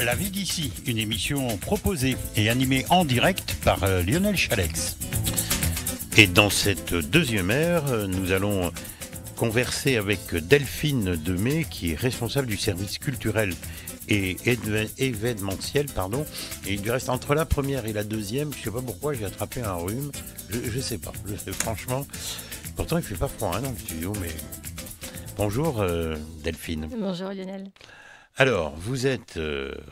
La vie d'ici, une émission proposée et animée en direct par Lionel Chalex. Et dans cette deuxième heure, nous allons converser avec Delphine Demey, qui est responsable du service culturel et événementiel, Et du reste, entre la première et la deuxième, je ne sais pas pourquoi, j'ai attrapé un rhume. Je sais pas, franchement. Pourtant, il ne fait pas froid dans le studio, mais... Bonjour Delphine. Bonjour Lionel. Alors, vous êtes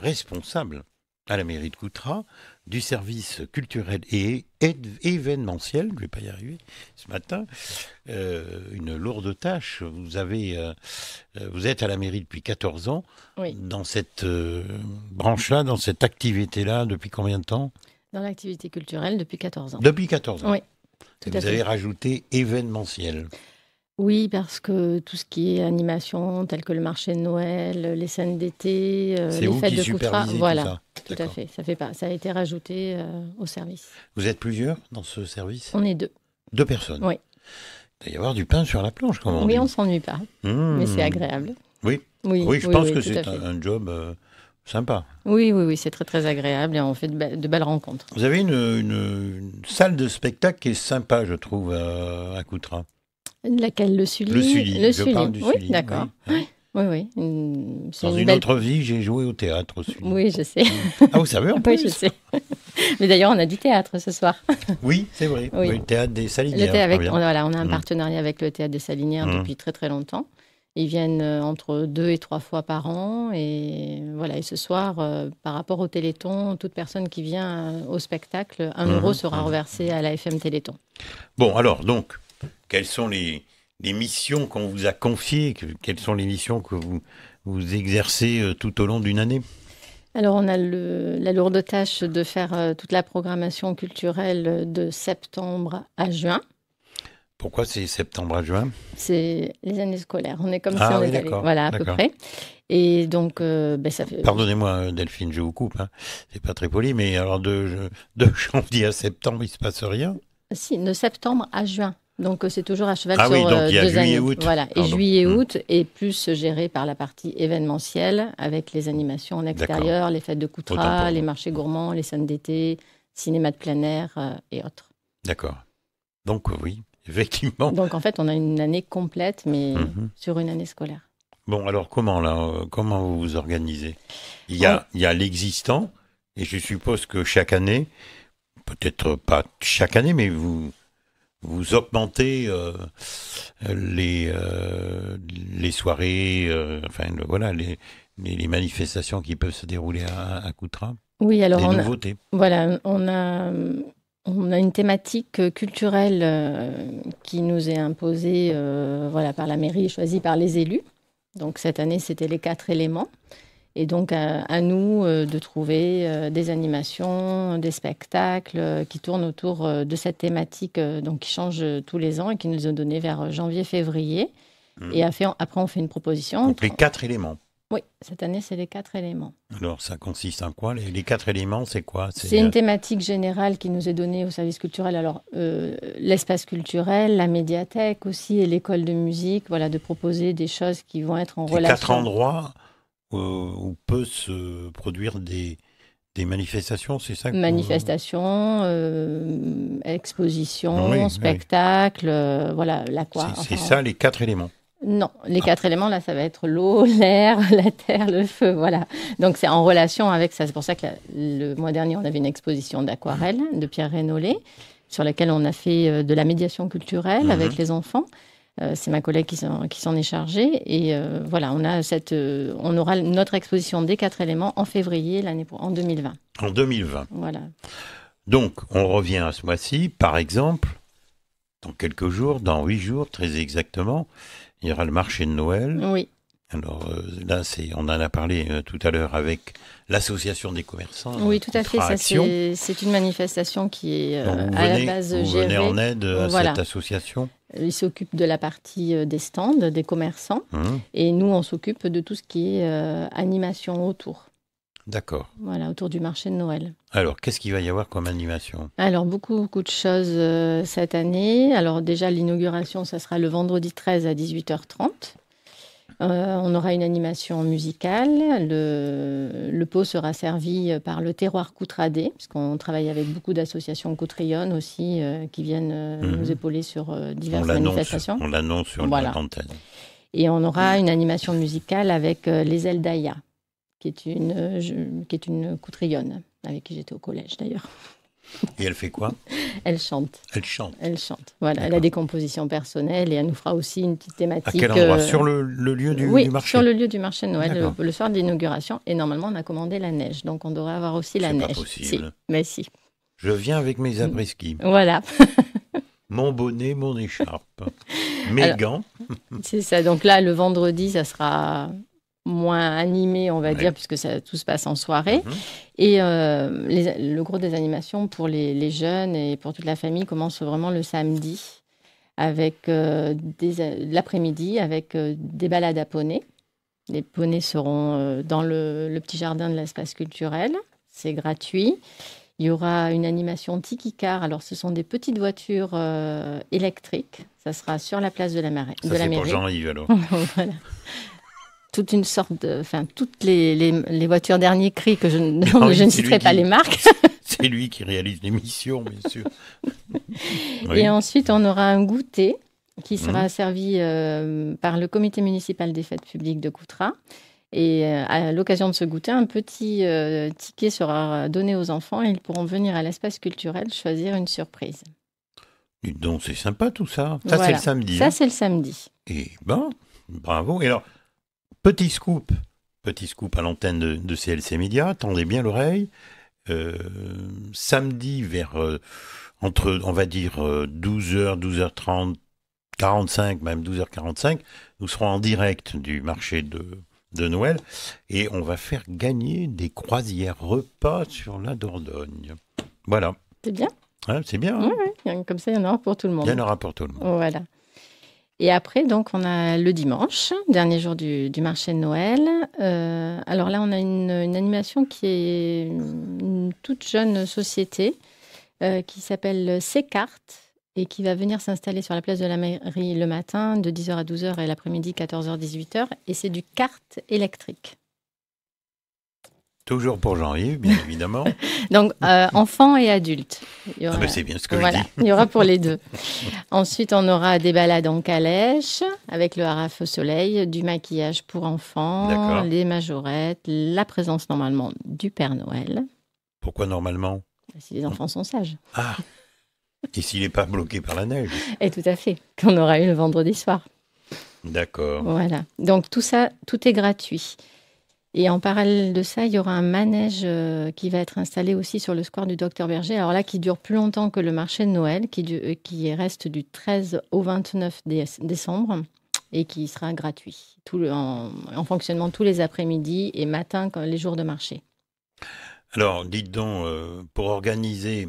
responsable à la mairie de Coutras du service culturel et événementiel, je ne vais pas y arriver ce matin, une lourde tâche. Vous êtes à la mairie depuis 14 ans, oui. Dans cette branche-là, dans cette activité-là, depuis combien de temps? Dans l'activité culturelle depuis 14 ans. Depuis 14 ans. Oui, tout à fait. Vous avez rajouté événementiel. Oui, parce que tout ce qui est animation, tel que le marché de Noël, les scènes d'été, les fêtes de Coutras, voilà, tout à fait. Ça a été rajouté au service. Vous êtes plusieurs dans ce service? On est 2. 2 personnes? Oui. Il doit y avoir du pain sur la planche, comme on dit. Oui, on ne s'ennuie pas, mais c'est agréable. Oui, je pense que c'est un job sympa. Oui, c'est très très agréable et on fait de belles rencontres. Vous avez une salle de spectacle qui est sympa, je trouve, à Coutras. Laquelle? Le Sully. Je parle du Sully. Oui, d'accord. Oui. Dans une autre vie, j'ai joué au théâtre au Sully. Oui, je sais. Ah, vous savez en plus? Oui, je sais. Mais d'ailleurs, on a du théâtre ce soir. Oui, c'est vrai. Oui. Le théâtre des Salinières. On a un partenariat avec le théâtre des Salinières depuis très très longtemps. Ils viennent entre 2 et 3 fois par an. Et voilà. Et ce soir, par rapport au Téléthon, toute personne qui vient au spectacle, 1 euro sera reversé à la FM Téléthon. Bon, alors, donc, quelles sont les missions qu'on vous a confiées? Quelles sont les missions que vous exercez tout au long d'une année? Alors, on a la lourde tâche de faire toute la programmation culturelle de septembre à juin. Pourquoi c'est septembre à juin? C'est les années scolaires. On est comme si on était allé, voilà, à peu près. Et donc, ça fait... Pardonnez-moi, Delphine, je vous coupe. C'est pas très poli, mais alors de janvier à septembre, il se passe rien? Si, de septembre à juin. Donc, c'est toujours à cheval sur donc il y a 2 juillet, années. août. Voilà, et juillet, août, et plus géré par la partie événementielle, avec les animations en extérieur, les fêtes de Coutras, les marchés gourmands, les scènes d'été, cinéma de plein air et autres. D'accord. Donc, oui, effectivement. Donc, en fait, on a une année complète, mais sur une année scolaire. Bon, alors, comment vous vous organisez? Il y a l'existant, et je suppose que chaque année, peut-être pas chaque année, mais vous augmentez les soirées, les manifestations qui peuvent se dérouler à Coutras. Oui, alors des nouveautés. On a une thématique culturelle qui nous est imposée par la mairie, choisie par les élus. Donc cette année, c'était les 4 éléments. Et donc, à nous de trouver des animations, des spectacles qui tournent autour de cette thématique, donc qui change tous les ans et qui nous ont donné vers janvier-février. Et après, on fait une proposition. Donc, les 4 éléments. Oui, cette année, c'est les 4 éléments. Alors, ça consiste en quoi? Les 4 éléments, c'est quoi? C'est une thématique générale qui nous est donnée au service culturel. Alors, l'espace culturel, la médiathèque aussi et l'école de musique, de proposer des choses qui vont être en relation. 4 endroits où peut se produire des manifestations, c'est ça? Manifestations, expositions, spectacles, l'aquarium. C'est ça, les 4 éléments? Non, les 4 éléments, là, ça va être l'eau, l'air, la terre, le feu, voilà. Donc, c'est en relation avec ça. C'est pour ça que le mois dernier, on avait une exposition d'aquarelle de Pierre Rénollet, sur laquelle on a fait de la médiation culturelle avec les enfants. C'est ma collègue qui s'en est chargée. Et on aura notre exposition des 4 éléments en février, en 2020. En 2020. Voilà. Donc, on revient à ce mois-ci. Par exemple, dans quelques jours, dans 8 jours, très exactement, il y aura le marché de Noël. Oui. Alors là, on en a parlé tout à l'heure avec l'association des commerçants. Oui, tout à fait. Ça, c'est une manifestation qui est à la base gérée. Vous venez en aide à cette association? Ils s'occupent de la partie des stands, des commerçants. Et nous, on s'occupe de tout ce qui est animation autour. D'accord. Voilà, autour du marché de Noël. Alors, qu'est-ce qu'il va y avoir comme animation? Alors, beaucoup de choses cette année. Alors, déjà, l'inauguration, ça sera le vendredi 13 à 18h30. On aura une animation musicale. Le pot sera servi par le terroir Coutradé, puisqu'on travaille avec beaucoup d'associations coutrillonnes aussi qui viennent nous épauler sur diverses manifestations. On l'annonce sur l'antenne. Et on aura une animation musicale avec les ailes d'Aya, qui est une coutrillonne, avec qui j'étais au collège d'ailleurs. Et elle fait quoi? Elle chante. Elle chante. Elle chante. Voilà, elle a des compositions personnelles et elle nous fera aussi une petite thématique. À quel endroit? Sur le lieu du marché? Oui, sur le lieu du marché de Noël, le soir de l'inauguration. Et normalement, on a commandé la neige. Donc, on devrait avoir aussi la neige. C'est pas possible. Si, mais si. Je viens avec mes après-ski. Voilà. Mon bonnet, mon écharpe, mes gants. C'est ça. Donc là, le vendredi, ça sera moins animé, on va dire, puisque tout se passe en soirée. Et le gros des animations pour les jeunes et pour toute la famille commence vraiment le samedi, avec l'après-midi, avec des balades à poneys. Les poneys seront dans le petit jardin de l'espace culturel. C'est gratuit. Il y aura une animation Tiki-Car. Alors, ce sont des petites voitures électriques. Ça sera sur la place de la mairie. Ça, c'est pour Jean-Yves, alors. Voilà. Toute une sorte de... Enfin, toutes les voitures dernier cri que je ne citerai pas les marques. C'est lui qui réalise l'émission, bien sûr. Et ensuite, on aura un goûter qui sera servi par le comité municipal des fêtes publiques de Coutras. Et à l'occasion de ce goûter, un petit ticket sera donné aux enfants et ils pourront venir à l'espace culturel choisir une surprise. Et donc, c'est sympa tout ça. Ça, voilà. C'est le samedi. Ça, c'est le samedi. Et bon, bravo. Et alors, petit scoop à l'antenne de CLC Média, tendez bien l'oreille. Samedi, vers entre, on va dire, 12h, 12h30, 45, même 12h45, nous serons en direct du marché de Noël et on va faire gagner des croisières repas sur la Dordogne. Voilà. C'est bien. Ouais, c'est bien. Hein, oui. Comme ça, il y en aura pour tout le monde. Il y en aura pour tout le monde. Voilà. Et après, donc, on a le dimanche, dernier jour du marché de Noël. Alors là, on a une animation qui est une toute jeune société qui s'appelle C-Cart et qui va venir s'installer sur la place de la mairie le matin de 10h à 12h et l'après-midi 14h-18h. Et c'est du kart électrique. Toujours pour Jean-Yves, bien évidemment. Donc, enfants et adultes. Ben c'est bien ce que je dis. Il y aura pour les deux. Ensuite, on aura des balades en calèche avec le haraf au soleil, du maquillage pour enfants, les majorettes, la présence normalement du Père Noël. Pourquoi normalement? Si les enfants sont sages. Ah, et s'il n'est pas bloqué par la neige? Et tout à fait, qu'on aura eu le vendredi soir. D'accord. Voilà. Donc, tout ça, tout est gratuit. Et en parallèle de ça, il y aura un manège qui va être installé aussi sur le square du Docteur Berger. Alors là, qui dure plus longtemps que le marché de Noël, qui reste du 13 au 29 décembre et qui sera gratuit en fonctionnement tous les après-midi et matins les jours de marché. Alors, dites donc, pour organiser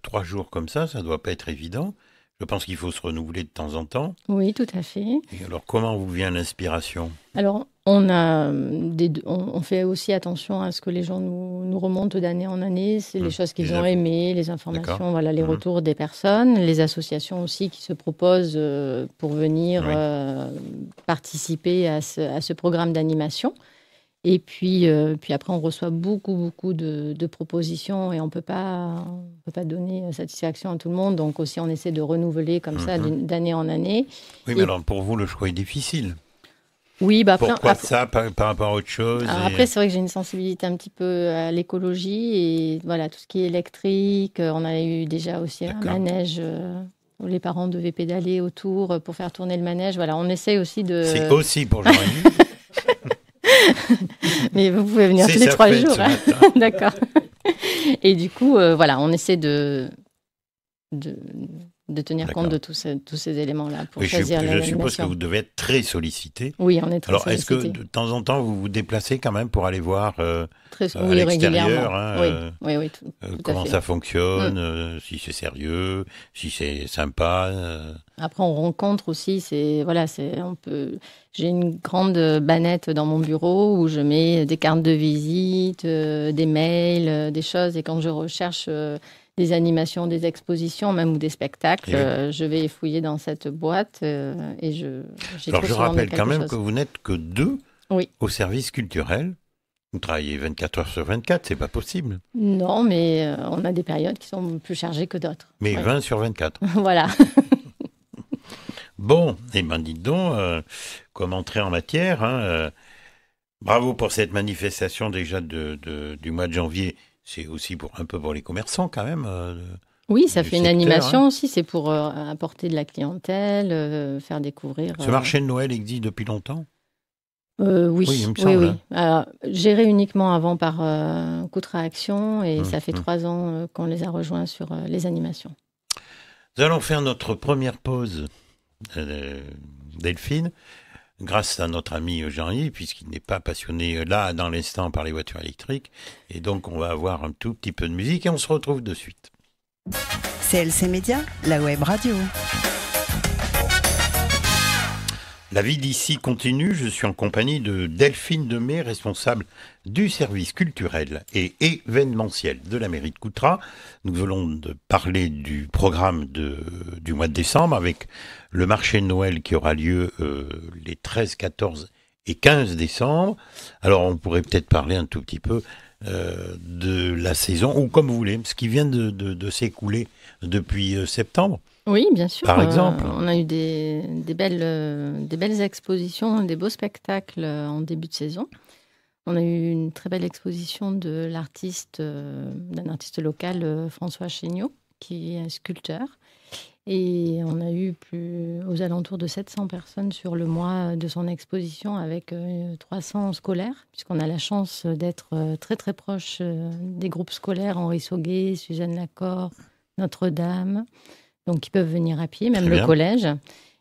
3 jours comme ça ne doit pas être évident. Je pense qu'il faut se renouveler de temps en temps. Oui, tout à fait. Et alors, comment vous vient l'inspiration? Alors, on fait aussi attention à ce que les gens nous remontent d'année en année. C'est les choses qu'ils ont aimées, les informations, voilà, les retours des personnes, les associations aussi qui se proposent pour venir participer à ce programme d'animation. Et puis après, on reçoit beaucoup de propositions et on peut pas donner satisfaction à tout le monde. Donc aussi, on essaie de renouveler comme ça d'année en année. Oui, mais alors pour vous, le choix est difficile. Oui, pourquoi ça par rapport à autre chose? Après, c'est vrai que j'ai une sensibilité un petit peu à l'écologie et voilà, tout ce qui est électrique. On a eu déjà aussi un manège où les parents devaient pédaler autour pour faire tourner le manège. Voilà, on essaie aussi de... C'est aussi pour Jean-Yves. Mais vous pouvez venir tous les 3 jours. Hein. D'accord. Et du coup, voilà, on essaie de de tenir compte de tous ces éléments-là pour oui, choisir je l'animation. suppose que vous devez être très sollicité. Oui, on est très Alors, sollicité. est-ce que de temps en temps, vous vous déplacez quand même pour aller voir à oui, l'extérieur régulièrement. Oui, tout comment à fait. ça fonctionne, si c'est sérieux, si c'est sympa Après, on rencontre aussi, j'ai une grande bannette dans mon bureau où je mets des cartes de visite, des mails, des choses. Et quand je recherche des animations, des expositions, même ou des spectacles, je vais fouiller dans cette boîte et j'ai Alors, trop je souvent rappelle quand même chose. que vous n'êtes que 2 au service culturel. Vous travaillez 24 heures sur 24, c'est pas possible. Non, mais on a des périodes qui sont plus chargées que d'autres. Mais 20 sur 24. Voilà. Bon, et ben dites donc, comme entrer en matière, bravo pour cette manifestation déjà du mois de janvier. C'est aussi un peu pour les commerçants quand même. Oui, ça fait une animation aussi, c'est pour apporter de la clientèle, faire découvrir. Ce marché de Noël existe depuis longtemps ? Oui, il me semble. Alors, géré uniquement avant par Coutra Action et ça fait 3 ans qu'on les a rejoints sur les animations. Nous allons faire notre première pause, Delphine, grâce à notre ami Jean-Yves, puisqu'il n'est pas passionné là, dans l'instant, par les voitures électriques. Et donc, on va avoir un tout petit peu de musique et on se retrouve de suite. CLC Média, la web radio. La vie d'ici continue, je suis en compagnie de Delphine Demey, responsable du service culturel et événementiel de la mairie de Coutras. Nous allons parler du programme du mois de décembre avec le marché de Noël qui aura lieu les 13, 14 et 15 décembre. Alors on pourrait peut-être parler un tout petit peu de la saison, ou comme vous voulez, ce qui vient de s'écouler depuis septembre. Oui, bien sûr. Par exemple. On a eu des belles expositions, des beaux spectacles en début de saison. On a eu une très belle exposition d'un artiste local, François Chéniaud, qui est un sculpteur. Et on a eu aux alentours de 700 personnes sur le mois de son exposition avec 300 scolaires, puisqu'on a la chance d'être très très proche des groupes scolaires, Henri Sauguet, Suzanne Lacor, Notre-Dame. Donc, ils peuvent venir à pied, même le collège.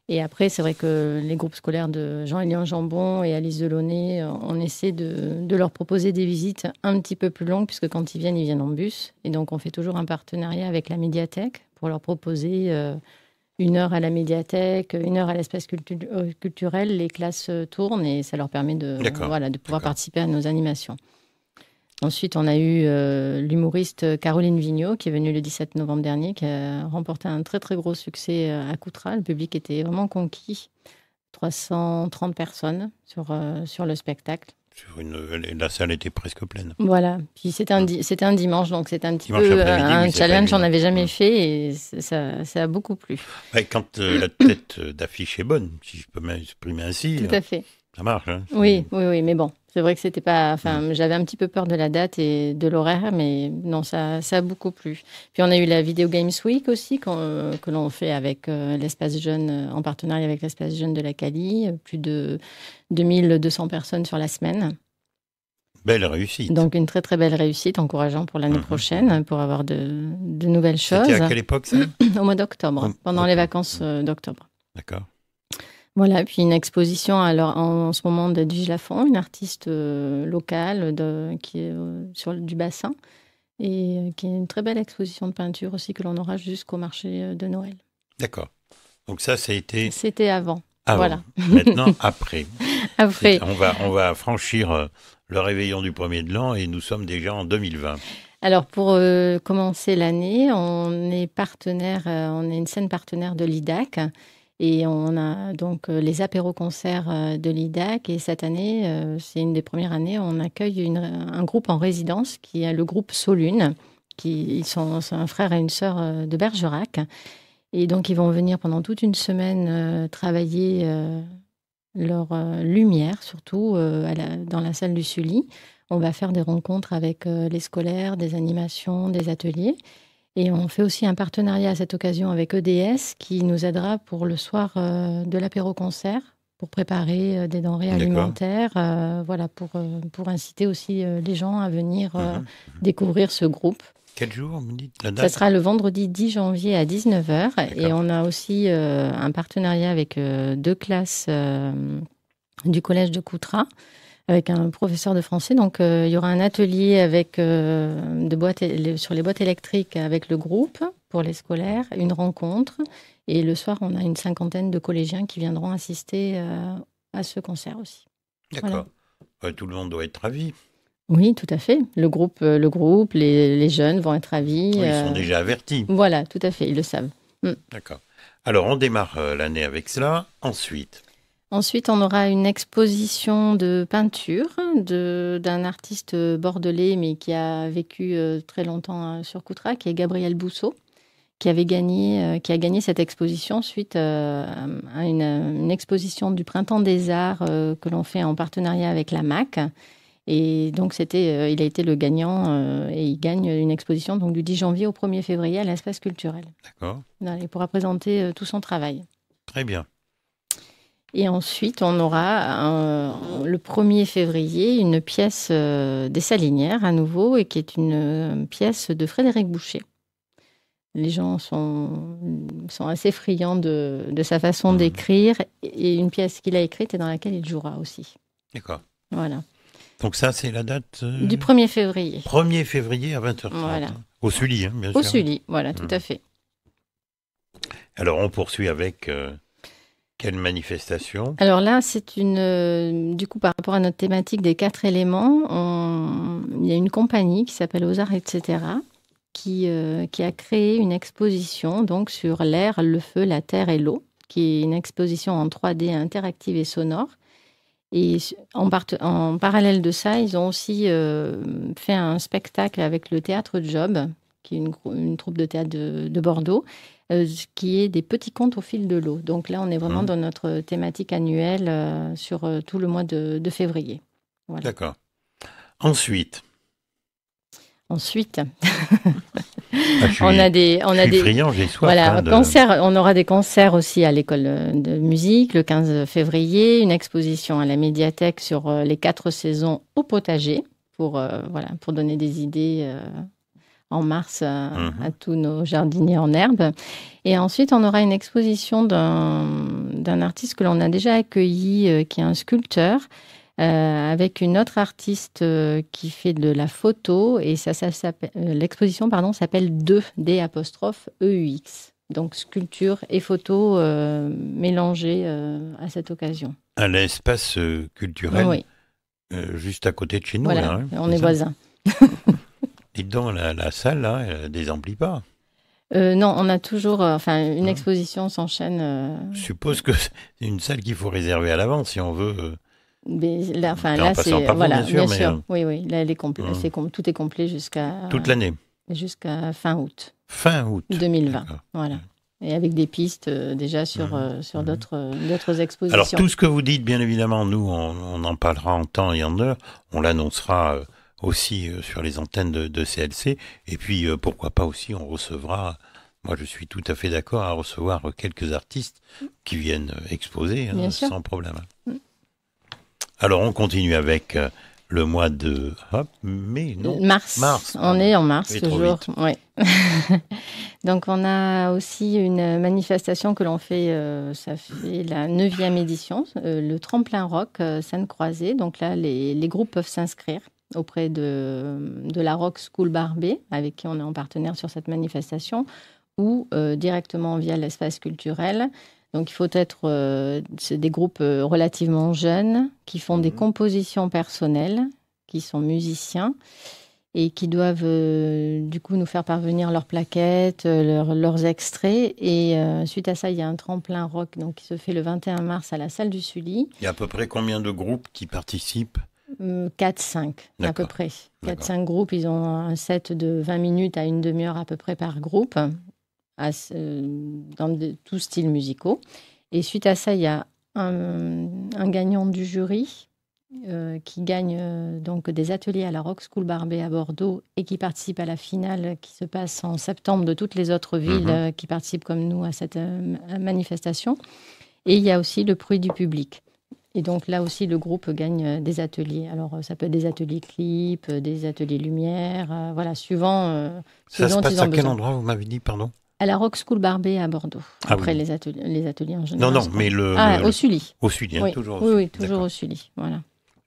Et après, c'est vrai que les groupes scolaires de Jean-Élian Jambon et Alice Delaunay, on essaie de leur proposer des visites un petit peu plus longues, puisque quand ils viennent en bus. Et donc, on fait toujours un partenariat avec la médiathèque pour leur proposer 1 heure à la médiathèque, 1 heure à l'espace culturel. Les classes tournent et ça leur permet de pouvoir participer à nos animations. Ensuite, on a eu l'humoriste Caroline Vigneault qui est venue le 17 novembre dernier, qui a remporté un très très gros succès à Coutras. Le public était vraiment conquis. 330 personnes sur le spectacle. La salle était presque pleine. Voilà. Puis c'était un dimanche, donc c'était un petit peu un challenge qu'on n'avait jamais fait et ça a beaucoup plu. Ouais, quand la tête d'affiche est bonne, si je peux m'exprimer ainsi. Tout à fait. Ça marche. Hein, oui, mais bon. C'est vrai que c'était pas. Enfin, j'avais un petit peu peur de la date et de l'horaire, mais non, ça a beaucoup plu. Puis on a eu la Video Games Week aussi, que l'on fait avec l'Espace Jeune, en partenariat avec l'Espace Jeune de la Cali. Plus de 2200 personnes sur la semaine. Belle réussite. Donc une très très belle réussite, encourageant pour l'année prochaine, pour avoir de nouvelles choses. C'était à quelle époque ça ? Au mois d'octobre, pendant les vacances d'octobre. D'accord. Voilà, puis une exposition alors, en ce moment d'Edwige Lafont, une artiste locale qui est du bassin, et qui est une très belle exposition de peinture aussi que l'on aura jusqu'au marché de Noël. D'accord. Donc ça a été... C'était avant. Voilà. Maintenant, après. Après. On va franchir le réveillon du 1er de l'an et nous sommes déjà en 2020. Alors, pour commencer l'année, on est une scène partenaire de l'IDAC. Et on a donc les apéros-concerts de l'IDAC. Et cette année, c'est une des premières années, on accueille un groupe en résidence qui est le groupe Solune. C'est un frère et une sœur de Bergerac. Et donc, ils vont venir pendant toute une semaine travailler leur lumière, surtout dans la salle du Sully. On va faire des rencontres avec les scolaires, des animations, des ateliers. Et on fait aussi un partenariat à cette occasion avec EDS qui nous aidera pour le soir de l'apéro-concert, pour préparer des denrées alimentaires, pour inciter aussi les gens à venir découvrir ce groupe. Quel jour, vous me dites la Ça date? sera le vendredi 10 janvier à 19h. Et D'accord. on a aussi un partenariat avec 2 classes du collège de Coutras, avec un professeur de français. Donc, il y aura un atelier avec, sur les boîtes électriques avec le groupe pour les scolaires, une rencontre. Et le soir, on a une 50aine de collégiens qui viendront assister à ce concert aussi. D'accord. Tout le monde doit être ravi. Oui, tout à fait. Le groupe, les jeunes vont être ravis. Oui, ils sont déjà avertis. Voilà, tout à fait, ils le savent. D'accord. Alors, on démarre l'année avec cela. Ensuite, on aura une exposition de peinture d'un artiste bordelais, mais qui a vécu très longtemps sur Coutras, qui est Gabriel Bousseau, qui a gagné cette exposition suite à une exposition du Printemps des Arts que l'on fait en partenariat avec la MAC. Et donc, il a été le gagnant et il gagne une exposition donc, du 10 janvier au 1er février à l'Espace culturel. D'accord. Il pourra présenter tout son travail. Très bien. Et ensuite, on aura le 1er février une pièce des Salinières à nouveau et qui est une pièce de Frédéric Boucher. Les gens sont assez friands de sa façon d'écrire et une pièce qu'il a écrite et dans laquelle il jouera aussi. D'accord. Voilà. Donc ça, c'est la date du 1er février. 1er février à 20h30. Voilà. Au Sully, bien sûr. Au Sully, voilà, tout à fait. Alors, on poursuit avec quelle manifestation? Alors là, c'est du coup, par rapport à notre thématique des 4 éléments, il y a une compagnie qui s'appelle Aux Arts, etc., qui a créé une exposition donc, sur l'air, le feu, la terre et l'eau, qui est une exposition en 3D interactive et sonore. Et en parallèle de ça, ils ont aussi fait un spectacle avec le Théâtre Job, qui est une troupe de théâtre de Bordeaux, qui est des petits contes au fil de l'eau. Donc là, on est vraiment dans notre thématique annuelle sur tout le mois de février. Voilà. D'accord. Ensuite, on a des friand, j'ai soif. Voilà, on aura des concerts aussi à l'école de musique le 15 février, une exposition à la médiathèque sur les 4 saisons au potager pour donner des idées en mars à tous nos jardiniers en herbe. Et ensuite, on aura une exposition d'un artiste que l'on a déjà accueilli, qui est un sculpteur, avec une autre artiste qui fait de la photo. Et l'exposition s'appelle 2D'(EUX). Donc, sculpture et photo mélangées à cette occasion. À l'espace culturel, oui. Juste à côté de chez nous. Voilà, là, on est voisins. Et dans la salle, là, elle ne désemplit pas. Non, on a toujours... une exposition s'enchaîne... Je suppose que c'est une salle qu'il faut réserver à l'avance si on veut... Mais là, c'est... Voilà, bien sûr. Oui, là, elle est complète. Tout est complet jusqu'à... Toute l'année. Jusqu'à fin août. Fin août. 2020, voilà. Et avec des pistes déjà sur d'autres expositions. Alors, tout ce que vous dites, bien évidemment, nous, on en parlera en temps et en heure. On l'annoncera aussi sur les antennes de CLC. Et puis, pourquoi pas aussi, on recevra... Moi, je suis tout à fait d'accord à recevoir quelques artistes qui viennent exposer sans problème. Alors, on continue avec le mois de mars. On est en mars toujours. Oui. Donc, on a aussi une manifestation que l'on fait, ça fait la 9e édition, le Tremplin Rock Seine-Croisée. Donc là, les groupes peuvent s'inscrire auprès de la Rock School Barbet, avec qui on est en partenaire sur cette manifestation, ou directement via l'espace culturel. Donc, il faut être c'est des groupes relativement jeunes qui font des compositions personnelles, qui sont musiciens et qui doivent du coup nous faire parvenir leurs plaquettes, leurs extraits. Et suite à ça, il y a un tremplin rock donc, qui se fait le 21 mars à la salle du Sully. Il y a à peu près combien de groupes qui participent ? 4-5 à peu près. 4-5 groupes, ils ont un set de 20 minutes à une demi-heure à peu près par groupe. Dans tous styles musicaux. Et suite à ça, il y a un gagnant du jury qui gagne donc des ateliers à la Rock School Barbet à Bordeaux et qui participe à la finale qui se passe en septembre de toutes les autres villes qui participent comme nous à cette manifestation. Et il y a aussi le prix du public. Et donc là aussi, le groupe gagne des ateliers. Alors, ça peut être des ateliers clips, des ateliers lumière, voilà, suivant ce Ça se dont passe ils ont à quel besoin. endroit, vous m'avez dit, pardon? À la Rock School Barbet à Bordeaux. Ah Après, oui. les ateliers en général. Non, mais au Sully. au Sully, hein, Oui, toujours au oui, Sully. oui, toujours D'accord. au Sully. Voilà.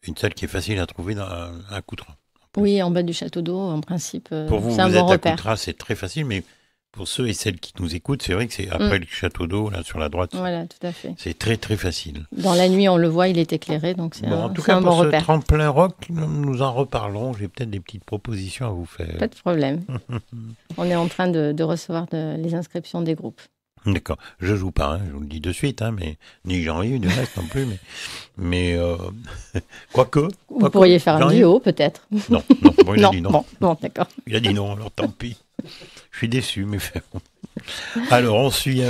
Une salle qui est facile à trouver à Coutras. Oui, en bas du château d'eau, en principe, Pour vous, c'est un vous bon êtes à repère. Coutras, c'est très facile, mais pour ceux et celles qui nous écoutent, c'est vrai que c'est après le château d'eau, là, sur la droite, Voilà, tout à fait. c'est très, très facile. Dans la nuit, on le voit, il est éclairé, donc c'est Bon, en tout c'est cas, un pour bon ce repère. tremplin rock, nous en reparlons. J'ai peut-être des petites propositions à vous faire. Pas de problème. On est en train de recevoir les inscriptions des groupes. D'accord. Je joue pas, hein, je vous le dis de suite, hein, mais ni Jean-Yves du reste non plus. Mais quoique. Vous pourriez faire un Jean-Yves duo, peut-être. Non, bon, il a dit non. Bon, d'accord. Il a dit non, alors tant pis. Je suis déçu, mais alors on suit.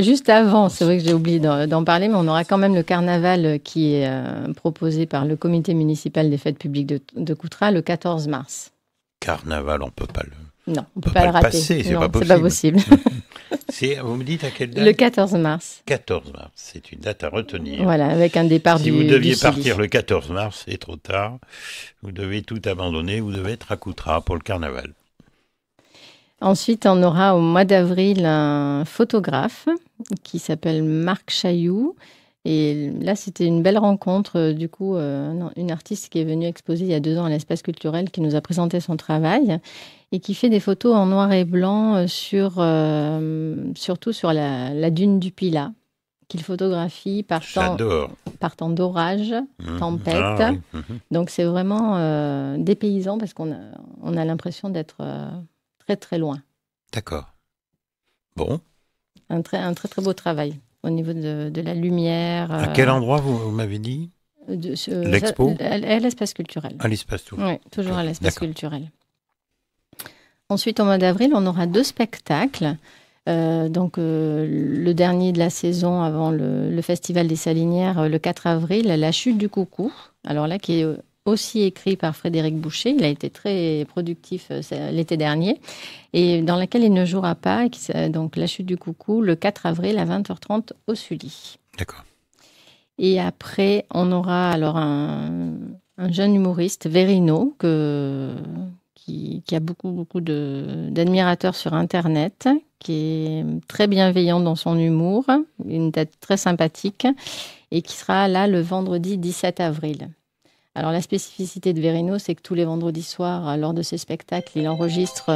Juste avant, c'est vrai que j'ai oublié d'en parler, mais on aura quand même le carnaval qui est proposé par le comité municipal des fêtes publiques de Coutras le 14 mars. Carnaval, on peut pas le. Non, on ne peut pas le rater. Passer, c'est non, pas c'est possible. pas possible. Vous me dites à quelle date? Le 14 mars. 14 mars, c'est une date à retenir. Voilà, avec un départ si du vous deviez Sully. partir le 14 mars, c'est trop tard. Vous devez tout abandonner, vous devez être à Coutras pour le carnaval. Ensuite, on aura au mois d'avril un photographe qui s'appelle Marc Chailloux. Et là, c'était une belle rencontre. Du coup, une artiste qui est venue exposer il y a 2 ans à l'espace culturel, qui nous a présenté son travail et qui fait des photos en noir et blanc surtout sur la dune du Pilat, qu'il photographie partant d'orage, tempête. Ah, oui. Donc, c'est vraiment dépaysant parce qu'on a l'impression d'être très, très loin. D'accord. Bon. Un très, très beau travail au niveau de la lumière. À quel endroit vous m'avez dit? L'expo? À l'espace culturel. À l'espace tout. Oui, toujours à l'espace D'accord. culturel. Ensuite, au mois d'avril, on aura 2 spectacles. Le dernier de la saison avant le Festival des Salinières, le 4 avril, La Chute du Coucou. Alors là, qui est aussi écrit par Frédéric Boucher. Il a été très productif l'été dernier et dans laquelle il ne jouera pas. Donc, La Chute du Coucou, le 4 avril à 20h30 au Sully. D'accord. Et après, on aura alors un jeune humoriste, Verino, qui a beaucoup d'admirateurs sur Internet, qui est très bienveillant dans son humour, une tête très sympathique, et qui sera là le vendredi 17 avril. Alors, la spécificité de Verino, c'est que tous les vendredis soirs, lors de ses spectacles, il enregistre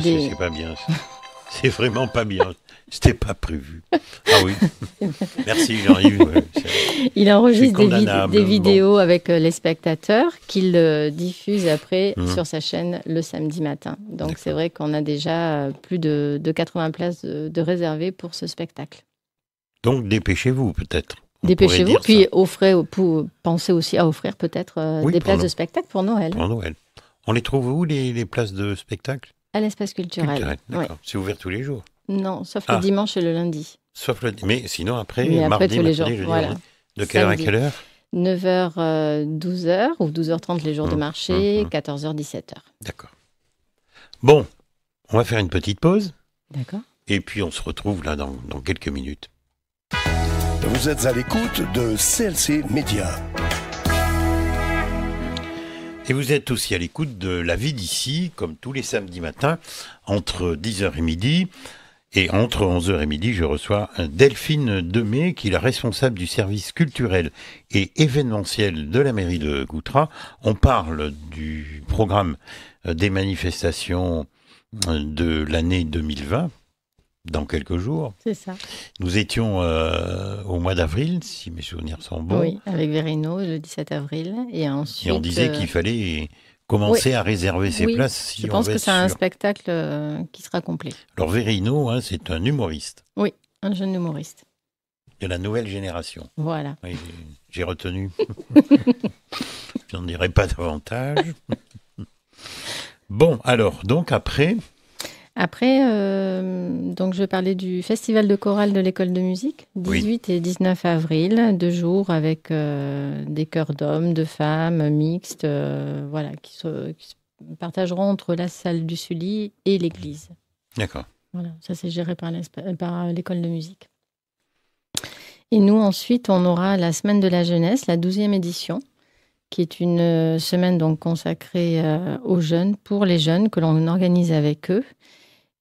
C'est pas bien, ça. C'est vraiment pas bien. C'était pas prévu. Ah oui. Merci, Jean-Yves. Il enregistre des vidéos avec les spectateurs qu'il diffuse après sur sa chaîne le samedi matin. Donc, D'accord. C'est vrai qu'on a déjà plus de 80 places de réservées pour ce spectacle. Donc, dépêchez-vous, peut-être. Dépêchez-vous, puis pensez aussi à offrir peut-être des places de spectacle pour Noël. Pour Noël. On les trouve où, les places de spectacle? À l'espace culturel. D'accord. Ouais. C'est ouvert tous les jours? Non, sauf le dimanche et le lundi. Sauf le mais sinon après, après mardi, tous les jours. jeudi, Voilà. de quelle heure à quelle heure? 9h, 12h ou 12h30 les jours de marché, 14h, 17h. D'accord. Bon, on va faire une petite pause. D'accord. Et puis on se retrouve là dans quelques minutes. Vous êtes à l'écoute de CLC Média. Et vous êtes aussi à l'écoute de La Vie d'ici, comme tous les samedis matins, entre 10h et midi. Et entre 11h et midi, je reçois Delphine Demey, qui est la responsable du service culturel et événementiel de la mairie de Coutras. On parle du programme des manifestations de l'année 2020, dans quelques jours. C'est ça. Nous étions au mois d'avril, si mes souvenirs sont bons. Oui, avec Verino, le 17 avril. Et ensuite, on disait qu'il fallait commencer à réserver ses places. Si je pense que c'est un spectacle qui sera complet. Alors Verino, c'est un humoriste. Oui, un jeune humoriste. De la nouvelle génération. Voilà. Oui, j'ai retenu. Je n'en dirai pas davantage. Bon, alors, donc après... Après, donc je vais parler du Festival de chorale de l'école de musique, 18 et 19 avril, 2 jours avec des chœurs d'hommes, de femmes, mixtes, qui se partageront entre la salle du Sully et l'église. D'accord. Voilà, ça c'est géré par l'école de musique. Et nous, ensuite, on aura la Semaine de la jeunesse, la 12e édition, qui est une semaine donc consacrée aux jeunes, pour les jeunes, que l'on organise avec eux.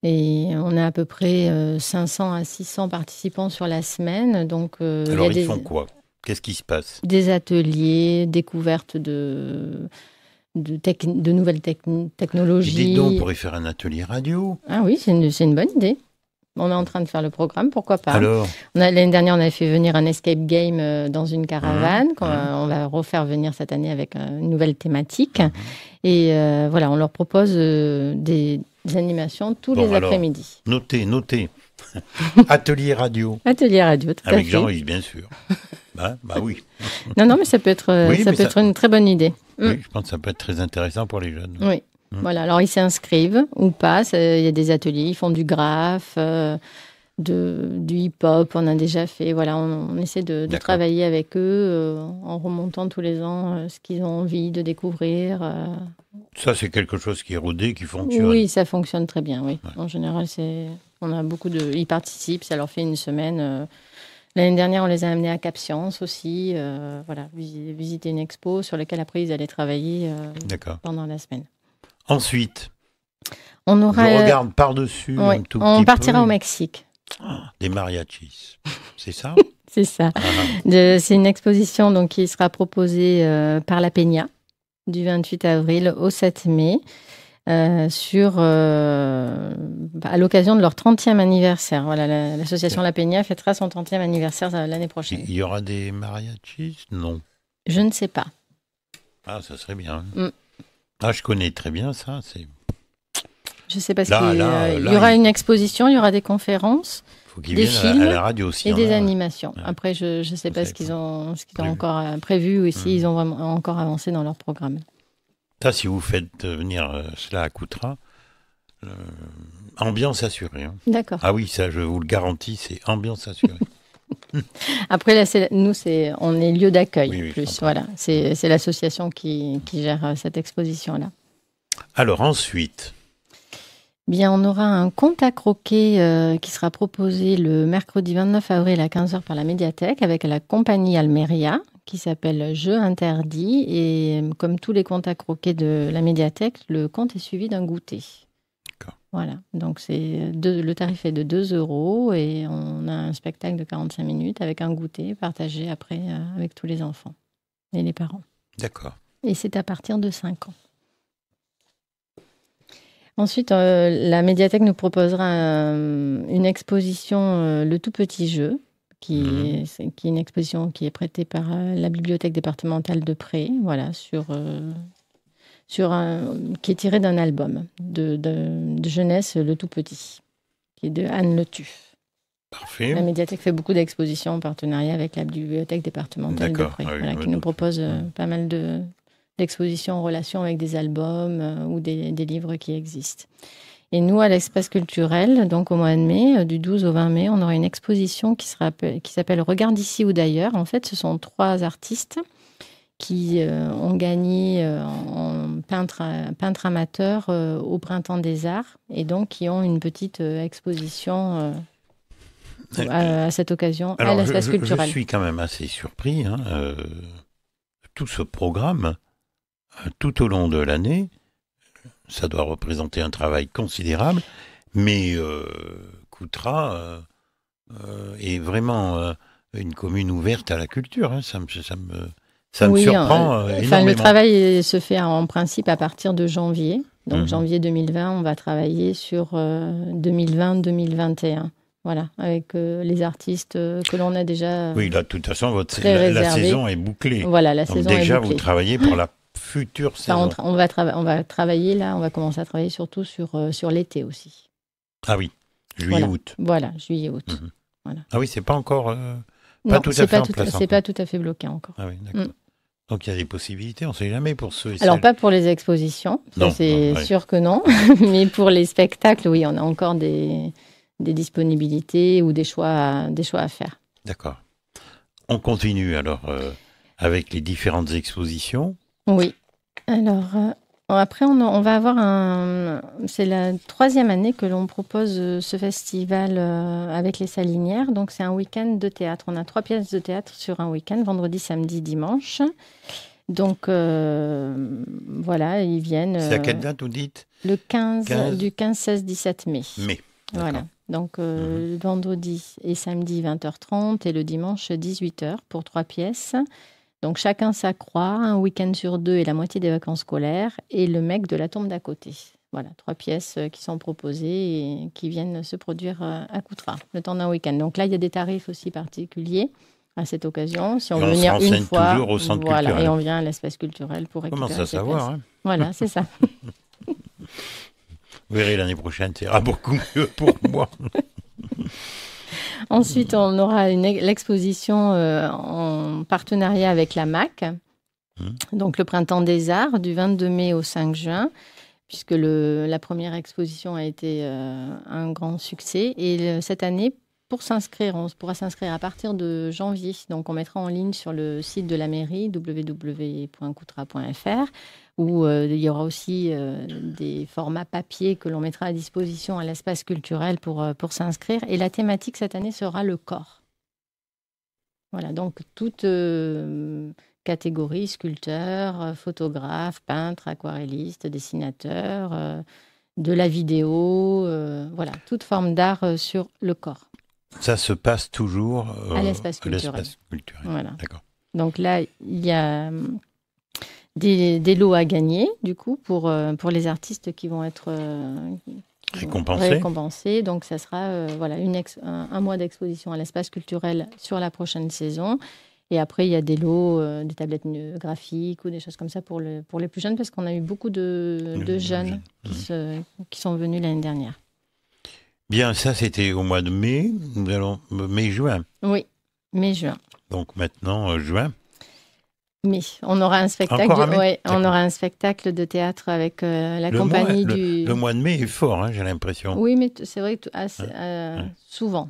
Et on a à peu près 500 à 600 participants sur la semaine. Donc, Alors, ils font quoi? Qu'est-ce qui se passe? Des ateliers, découverte de nouvelles technologies. Dis donc, on pourrait faire un atelier radio. Ah oui, c'est une bonne idée. On est en train de faire le programme, pourquoi pas. Alors, L'année dernière, on avait fait venir un escape game dans une caravane. On va refaire venir cette année avec une nouvelle thématique. Et voilà, on leur propose des animations tous les après-midi. Notez. Atelier radio. Atelier radio, tout à fait. Avec Jean-Yves, bien sûr. Bah oui. Non, mais ça peut être, être une très bonne idée. Oui, je pense que ça peut être très intéressant pour les jeunes. Oui. Voilà, alors ils s'inscrivent ou pas, il y a des ateliers, ils font du graphe, du hip-hop, on a déjà fait, voilà, on essaie de travailler avec eux en remontant tous les ans ce qu'ils ont envie de découvrir. Ça, c'est quelque chose qui est rodé, qui fonctionne. Oui, ça fonctionne très bien, oui. Ouais. En général, on a ils participent, ça leur fait une semaine. L'année dernière, on les a amenés à Cap Science aussi, voilà, visiter une expo sur laquelle après ils allaient travailler pendant la semaine. Ensuite, on aura, je regarde par-dessus un tout petit peu. On partira au Mexique. Des mariachis, c'est ça? C'est ça. C'est une exposition donc, qui sera proposée par la Peña du 28 avril au 7 mai à l'occasion de leur 30e anniversaire. Voilà, l'association La Peña fêtera son 30e anniversaire l'année prochaine. Il y aura des mariachis? Non. Je ne sais pas. Ah, ça serait bien. Ah, je connais très bien ça. Je ne sais pas il y aura une exposition, il y aura des conférences, des films à la radio aussi, et des animations. Ouais. Après, je ne sais pas ce qu'ils ont encore prévu ou si ils ont vraiment encore avancé dans leur programme. Ça, si vous faites venir cela à Coutras, ambiance assurée. Hein. D'accord. Ah oui, ça, je vous le garantis, c'est ambiance assurée. Après, là, on est lieu d'accueil plus. Voilà, c'est l'association qui gère cette exposition-là. Alors ensuite, bien, on aura un conte à croquer qui sera proposé le mercredi 29 avril à 15h par la médiathèque avec la compagnie Almeria qui s'appelle Jeux interdits. Et comme tous les contes à croquer de la médiathèque, le conte est suivi d'un goûter. Voilà, donc le tarif est de 2 € et on a un spectacle de 45 minutes avec un goûter partagé après avec tous les enfants et les parents. D'accord. Et c'est à partir de 5 ans. Ensuite, la médiathèque nous proposera une exposition Le tout petit jeu, qui est une exposition qui est prêtée par la bibliothèque départementale de Pré, voilà, qui est tiré d'un album de jeunesse, Le tout petit, qui est de Anne Le Tuff. Parfait. La médiathèque fait beaucoup d'expositions en partenariat avec la bibliothèque départementale de Pré, qui nous propose pas mal d'expositions en relation avec des albums ou des livres qui existent. Et nous, à l'espace culturel, donc au mois de mai, du 12 au 20 mai, on aura une exposition qui s'appelle « Regarde ici ou d'ailleurs ». En fait, ce sont 3 artistes qui ont gagné en peintre amateur au Printemps des Arts et donc qui ont une petite exposition à cette occasion à l'espace culturel. Je suis quand même assez surpris. Tout ce programme, tout au long de l'année, ça doit représenter un travail considérable, mais Coutras est vraiment une commune ouverte à la culture. Ça me surprend énormément. Le travail se fait en principe à partir de janvier. Donc janvier 2020, on va travailler sur 2020-2021. Voilà, avec les artistes que l'on a déjà. Oui, là, de toute façon, la saison est bouclée. Voilà, la donc saison est bouclée. Déjà, vous travaillez pour la future saison. On va travailler là, on va commencer à travailler surtout sur l'été aussi. Ah oui, juillet-août. Voilà, juillet-août. Voilà. Ah oui, c'est pas encore. C'est pas tout à fait bloqué encore. Ah oui, d'accord. Donc il y a des possibilités, on ne sait jamais pour ceux et celles. Alors pas pour les expositions, c'est sûr que non, mais pour les spectacles, oui, on a encore des disponibilités ou des choix à faire. D'accord. On continue alors avec les différentes expositions. Oui. Alors Après, on va avoir c'est la 3e année que l'on propose ce festival avec les Salinières. Donc, c'est un week-end de théâtre. On a 3 pièces de théâtre sur un week-end, vendredi, samedi, dimanche. Donc, voilà, ils viennent... C'est à quelle date, vous dites ? Du 15, 16, 17 mai. Mai, d'accord. Voilà. Donc, vendredi et samedi, 20h30 et le dimanche, 18h pour 3 pièces. Donc, chacun sa croix, un week-end sur 2 et la moitié des vacances scolaires, et le mec de la tombe d'à côté. Voilà, 3 pièces qui sont proposées et qui viennent se produire à Coutras, le temps d'un week-end. Donc là, il y a des tarifs aussi particuliers à cette occasion. Si on veut venir une fois, toujours au centre culturel. Et on vient à l'espace culturel pour récupérer Comment ça ses savoir, places. hein. Voilà, c'est ça. Vous verrez, l'année prochaine, ça ira beaucoup mieux pour moi. Ensuite, on aura l'exposition en partenariat avec la MAC, donc le Printemps des Arts, du 22 mai au 5 juin, puisque la première exposition a été un grand succès. Et cette année, pour s'inscrire, on pourra s'inscrire à partir de janvier. Donc, on mettra en ligne sur le site de la mairie, www.coutras.fr, où il y aura aussi des formats papier que l'on mettra à disposition à l'espace culturel pour s'inscrire. Et la thématique cette année sera le corps. Voilà, donc toute catégorie, sculpteur, photographe, peintre, aquarelliste, dessinateur, de la vidéo, voilà, toute forme d'art sur le corps. Ça se passe toujours à l'espace culturel. Voilà. D'accord. Donc là, il y a des lots à gagner, du coup, pour les artistes qui vont être récompensés. Donc, ça sera voilà, un mois d'exposition à l'espace culturel sur la prochaine saison. Et après, il y a des lots, des tablettes graphiques ou des choses comme ça pour les plus jeunes, parce qu'on a eu beaucoup de jeunes qui sont venus l'année dernière. Bien, ça c'était au mois de mai. Nous allons mai-juin. Oui, mai-juin. Donc maintenant, juin. Mais on aura un spectacle. On aura un spectacle de théâtre avec la compagnie du. Le mois de mai est fort, hein, j'ai l'impression. Oui, mais c'est vrai que souvent.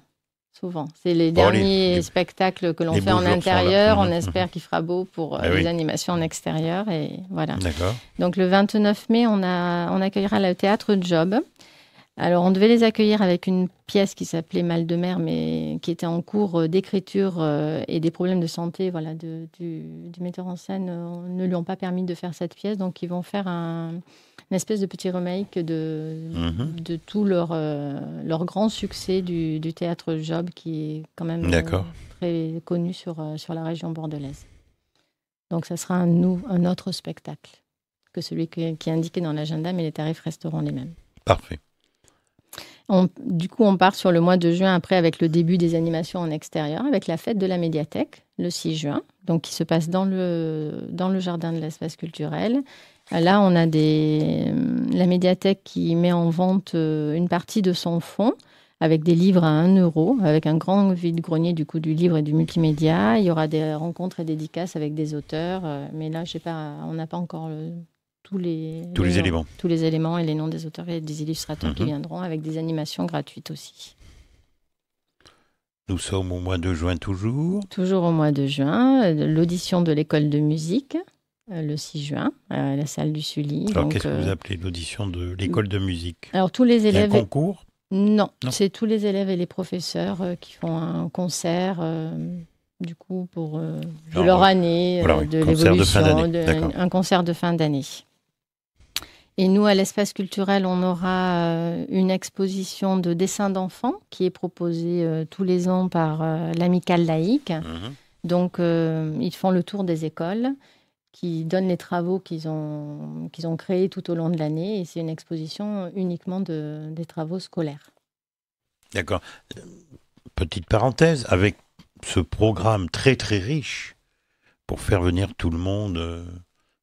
C'est les derniers spectacles que l'on fait en intérieur. On espère qu'il fera beau pour les animations en extérieur. Et voilà. D'accord. Donc le 29 mai, on accueillera le théâtre Job. Alors, on devait les accueillir avec une pièce qui s'appelait Mal de mer, mais qui était en cours d'écriture et des problèmes de santé du metteur en scène ne lui ont pas permis de faire cette pièce. Donc, ils vont faire une espèce de petit remake de tout leur grand succès du théâtre Job, qui est quand même très connu sur la région bordelaise. Donc, ça sera un autre spectacle que celui qui est indiqué dans l'agenda, mais les tarifs resteront les mêmes. Parfait. Du coup, on part sur le mois de juin après avec le début des animations en extérieur, avec la fête de la médiathèque, le 6 juin, donc qui se passe dans le jardin de l'espace culturel. Là, on a la médiathèque qui met en vente une partie de son fonds avec des livres à 1 euro, avec un grand vide-grenier du livre et du multimédia. Il y aura des rencontres et dédicaces avec des auteurs, mais là, on n'a pas encore tous les éléments et les noms des auteurs et des illustrateurs qui viendront, avec des animations gratuites aussi. Nous sommes au mois de juin toujours. Toujours au mois de juin, l'audition de l'école de musique, le 6 juin, à la salle du Sully. Alors, qu'est-ce que vous appelez l'audition de l'école de musique ? Alors, tous les élèves... Il y a un concours ? Non, c'est tous les élèves et les professeurs qui font un concert... du coup, pour de leur année, de l'évolution, un concert de fin d'année. Et nous, à l'espace culturel, on aura une exposition de dessins d'enfants qui est proposée tous les ans par l'Amicale laïque. Donc, ils font le tour des écoles, qui donnent les travaux qu'ils ont créés tout au long de l'année. Et c'est une exposition uniquement des travaux scolaires. D'accord. Petite parenthèse, avec ce programme très très riche pour faire venir tout le monde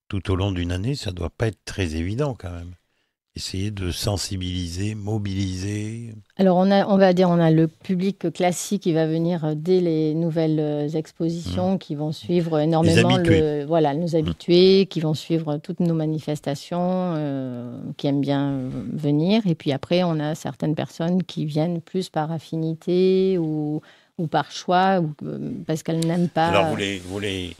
tout au long d'une année, ça ne doit pas être très évident quand même. Essayer de sensibiliser, mobiliser. Alors on a le public classique qui va venir dès les nouvelles expositions, qui vont suivre énormément nos habitués, qui vont suivre toutes nos manifestations, qui aiment bien venir. Et puis après, on a certaines personnes qui viennent plus par affinité ou par choix, ou parce qu'elles n'aiment pas. Alors vous les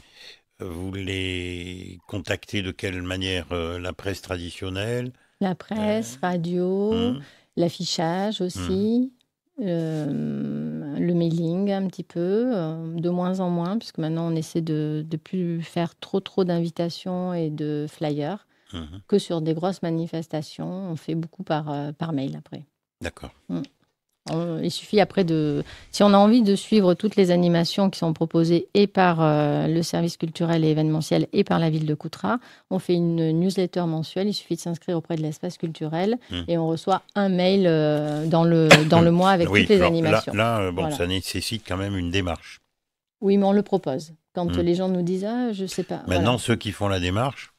Vous les contactez de quelle manière? La presse traditionnelle? La presse, radio, Hum, l'affichage aussi, le mailing un petit peu, de moins en moins, puisque maintenant on essaie de plus faire trop d'invitations et de flyers mhm. que sur des grosses manifestations. On fait beaucoup par mail après. D'accord. Il suffit après si on a envie de suivre toutes les animations qui sont proposées et par le service culturel et événementiel et par la ville de Coutras, on fait une newsletter mensuelle. Il suffit de s'inscrire auprès de l'espace culturel et on reçoit un mail dans le mois avec Oui, toutes les alors animations. là, Voilà. ça nécessite quand même une démarche. Oui, mais on le propose. Quand les gens nous disent « Ah, je sais pas ». Maintenant, Voilà. ceux qui font la démarche,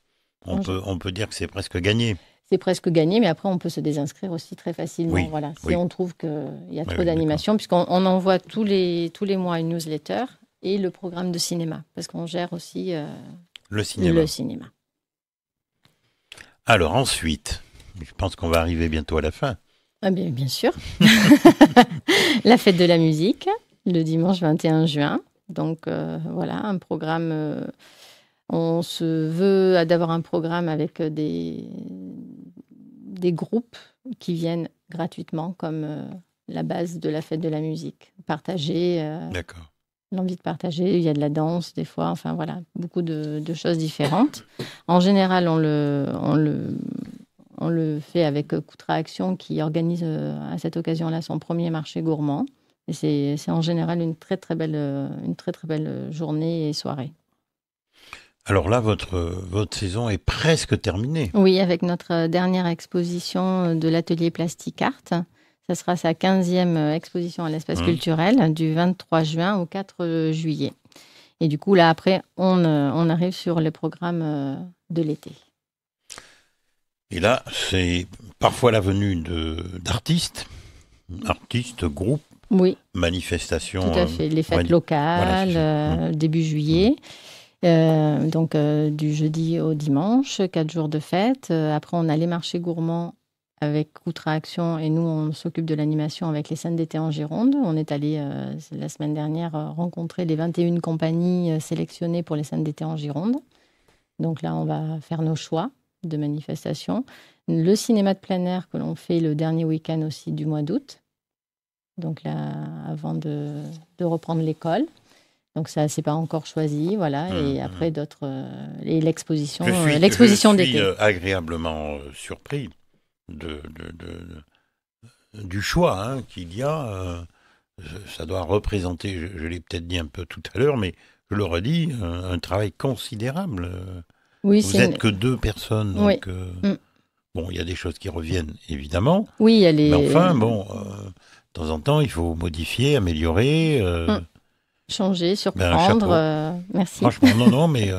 on peut dire que c'est presque gagné. C'est presque gagné, mais après, on peut se désinscrire aussi très facilement. Oui, Voilà. Si oui. on trouve qu'il y a Oui, trop oui, d'animations, puisqu'on envoie tous les mois une newsletter et le programme de cinéma, parce qu'on gère aussi Le cinéma. le cinéma. Alors ensuite, je pense qu'on va arriver bientôt à la fin. Ah bien sûr. La fête de la musique, le dimanche 21 juin. Donc voilà, un programme. On se veut d'avoir un programme avec des groupes qui viennent gratuitement, comme la base de la fête de la musique. Partager, D'accord. l'envie de partager. Il y a de la danse des fois, enfin voilà, beaucoup de choses différentes. En général, on le fait avec Coutras Action qui organise à cette occasion-là son premier marché gourmand. Et c'est en général une très très belle journée et soirée. Alors là, votre saison est presque terminée. Oui, avec notre dernière exposition de l'atelier Plastic Art. Ça sera sa 15e exposition à l'espace culturel du 23 juin au 4 juillet. Et du coup, là, après, on arrive sur le programme de l'été. Et là, c'est parfois la venue d'artistes, groupes, Oui, manifestations. tout à fait. Les fêtes ouais, locales, voilà, début juillet. Donc, du jeudi au dimanche, 4 jours de fête. Après, on a les marchés gourmands avec Coutras Action et nous, on s'occupe de l'animation avec les scènes d'été en Gironde. On est allé la semaine dernière rencontrer les 21 compagnies sélectionnées pour les scènes d'été en Gironde. Donc là, on va faire nos choix de manifestations. Le cinéma de plein air que l'on fait le dernier week-end aussi du mois d'août. Donc là, avant de reprendre l'école. Donc ça, c'est pas encore choisi, voilà. Et après d'autres, et l'exposition d'été. Je suis agréablement surpris du choix qu'il y a. Ça doit représenter, je l'ai peut-être dit un peu tout à l'heure, mais je le redis, un travail considérable. Oui, vous n'êtes que 2 personnes, donc oui. bon, il y a des choses qui reviennent évidemment. Oui, il y a les. Mais enfin, bon, de temps en temps, il faut modifier, améliorer. Changer, surprendre. Merci. Franchement, non, mais.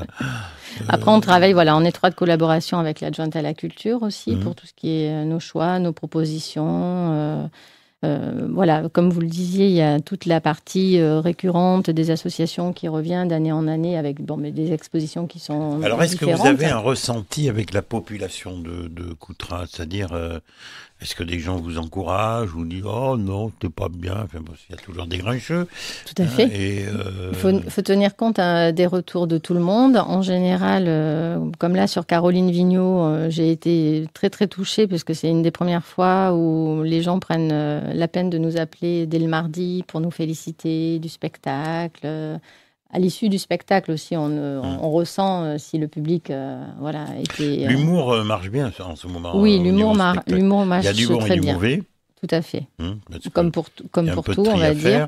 Après, on travaille en étroite collaboration avec l'adjointe à la culture aussi pour tout ce qui est nos choix, nos propositions. Voilà, comme vous le disiez, il y a toute la partie récurrente des associations qui revient d'année en année avec mais des expositions qui sont Alors, est-ce différentes. que vous avez un ressenti avec la population de Coutras? C'est-à-dire, est-ce que des gens vous encouragent ou disent « Oh non, t'es pas bien ». Enfin, bon, il y a toujours des grincheux. Tout à fait. Et, il faut tenir compte des retours de tout le monde. En général, comme là sur Caroline Vigneault, j'ai été très très touchée parce que c'est une des premières fois où les gens prennent la peine de nous appeler dès le mardi pour nous féliciter du spectacle. À l'issue du spectacle aussi, on ressent si le public était... L'humour marche bien en ce moment. Oui, l'humour marche très bien. Il y a du bon et du mauvais. Tout à fait. Comme pour tout, on va dire.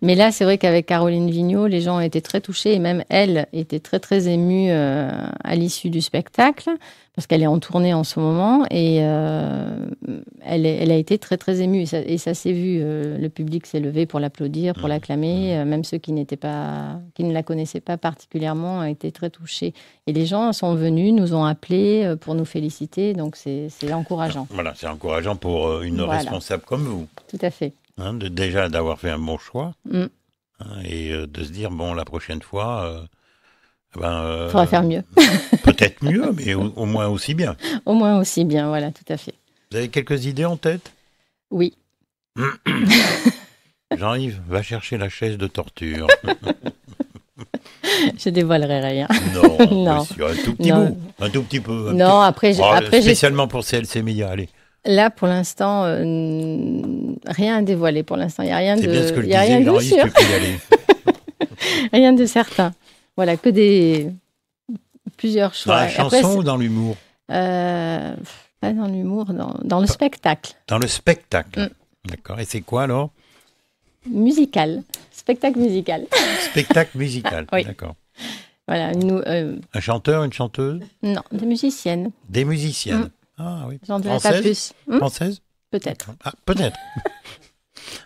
Mais là, c'est vrai qu'avec Caroline Vigneault, les gens étaient très touchés et même elle était très, très émue à l'issue du spectacle parce qu'elle est en tournée en ce moment et elle a été très, très émue. Et ça s'est vu. Le public s'est levé pour l'applaudir, pour l'acclamer. Même ceux qui ne la connaissaient pas particulièrement étaient très touchés. Et les gens sont venus, nous ont appelés pour nous féliciter. Donc, c'est encourageant. Voilà, c'est encourageant pour une responsable comme vous. Tout à fait. Déjà d'avoir fait un bon choix et de se dire, bon, la prochaine fois... faudra faire mieux. Peut-être mieux, mais au moins aussi bien. Au moins aussi bien, voilà, tout à fait. Vous avez quelques idées en tête? Oui. Jean-Yves, va chercher la chaise de torture. Je dévoilerai rien. Non, Non. monsieur, un tout petit Non. bout. Un tout petit peu. Non, après, spécialement pour CLC Média, allez. Là, pour l'instant, rien à dévoiler. Pour l'instant, il n'y a rien C'est bien ce que de, je il y a disais, rien de Jean-Yves, sûr, tu peux y aller. rien de certain. Voilà, que plusieurs Dans choix. la Après, chanson ou dans l'humour? pas dans l'humour, dans le spectacle Dans le spectacle. Mm. D'accord. Et c'est quoi alors? musical, spectacle musical. Spectacle musical. Oui. D'accord. Voilà, Un chanteur, une chanteuse? non, des musiciennes. Des musiciennes. Mm. Ah oui. J'en dirai pas Françaises? plus. Françaises? Peut-être. Ah, peut-être.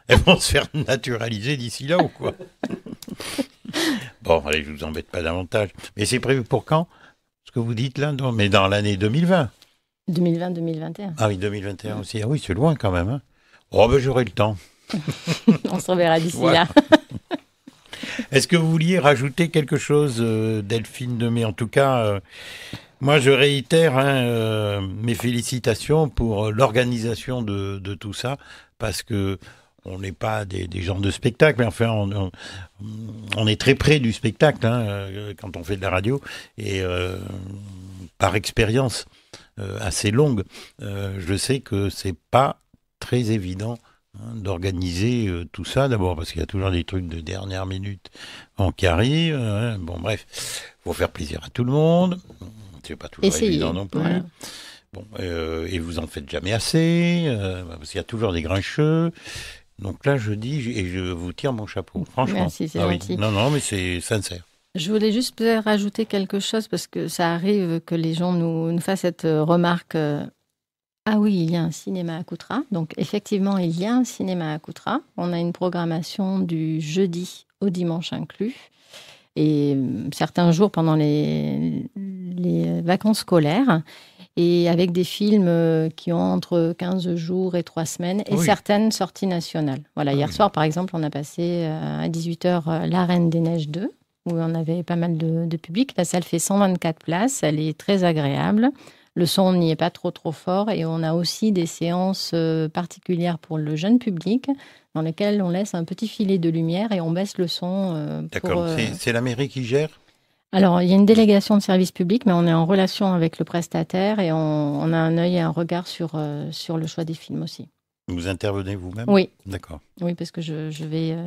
Elles vont se faire naturaliser d'ici là ou quoi? Bon, allez, je vous embête pas davantage. Mais c'est prévu pour quand? Ce que vous dites là? Non, mais dans l'année 2020. 2020-2021. Ah oui, 2021 aussi. Ah oui, c'est loin quand même. Hein. Oh, ben j'aurai le temps. On se reverra d'ici Voilà. là. Est-ce que vous vouliez rajouter quelque chose, Delphine Demey? En tout cas, moi, je réitère mes félicitations pour l'organisation de tout ça, parce que on n'est pas des gens de spectacle, mais enfin, on est très près du spectacle quand on fait de la radio, et par expérience assez longue, je sais que c'est pas très évident d'organiser tout ça, d'abord parce qu'il y a toujours des trucs de dernière minute qui arrivent. Bon, bref, il faut faire plaisir à tout le monde. C'est pas toujours évident non plus. Voilà. Bon, et vous en faites jamais assez, parce qu'il y a toujours des grincheux. Donc là, je dis, et je vous tire mon chapeau, franchement. Merci, c'est oui. gentil. Non, mais c'est sincère. Je voulais juste peut-être rajouter quelque chose parce que ça arrive que les gens nous fassent cette remarque. Ah oui, il y a un cinéma à Coutras. Donc effectivement, il y a un cinéma à Coutras. On a une programmation du jeudi au dimanche inclus. Et certains jours pendant les vacances scolaires. Et avec des films qui ont entre 15 jours et 3 semaines. Et certaines sorties nationales. Voilà, hier soir, par exemple, on a passé à 18h La Reine des Neiges 2. Où on avait pas mal de public. La salle fait 124 places. Elle est très agréable. Le son n'y est pas trop fort et on a aussi des séances particulières pour le jeune public dans lesquelles on laisse un petit filet de lumière et on baisse le son. D'accord, c'est la mairie qui gère? Alors, il y a une délégation de service public, mais on est en relation avec le prestataire et on a un œil et un regard sur le choix des films aussi. Vous intervenez vous-même? Oui. D'accord. Oui, parce que je vais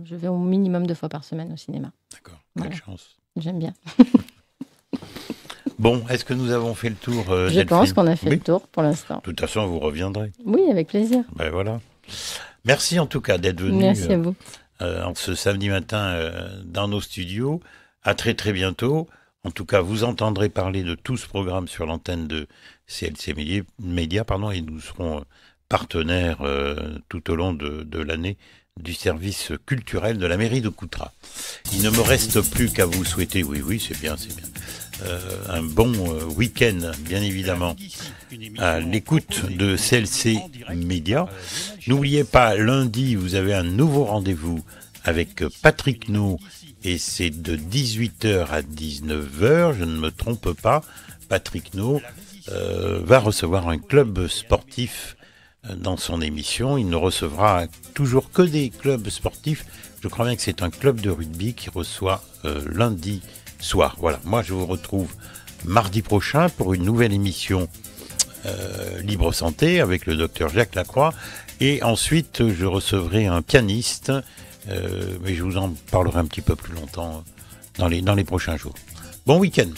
je vais au minimum 2 fois par semaine au cinéma. D'accord, Voilà. quelle chance. J'aime bien. Bon, est-ce que nous avons fait le tour, Je Delphine? pense qu'on a fait le tour pour l'instant. De toute façon, vous reviendrez. Oui, avec plaisir. Ben voilà. Merci en tout cas d'être venu Merci à vous. en ce samedi matin dans nos studios. À très très bientôt. En tout cas, vous entendrez parler de tout ce programme sur l'antenne de CLC Média, et nous serons partenaires tout au long de l'année du service culturel de la mairie de Coutras. Il ne me reste plus qu'à vous souhaiter, oui, c'est bien, un bon week-end, bien évidemment, à l'écoute de CLC Média. N'oubliez pas, lundi, vous avez un nouveau rendez-vous avec Patrick Nou, et c'est de 18h à 19h, je ne me trompe pas. Patrick Nou va recevoir un club sportif dans son émission. Il ne recevra toujours que des clubs sportifs. Je crois bien que c'est un club de rugby qui reçoit lundi soir. Voilà, moi je vous retrouve mardi prochain pour une nouvelle émission Libre Santé avec le docteur Jacques Lacroix. Et ensuite, je recevrai un pianiste, mais je vous en parlerai un petit peu plus longtemps dans les prochains jours. Bon week-end.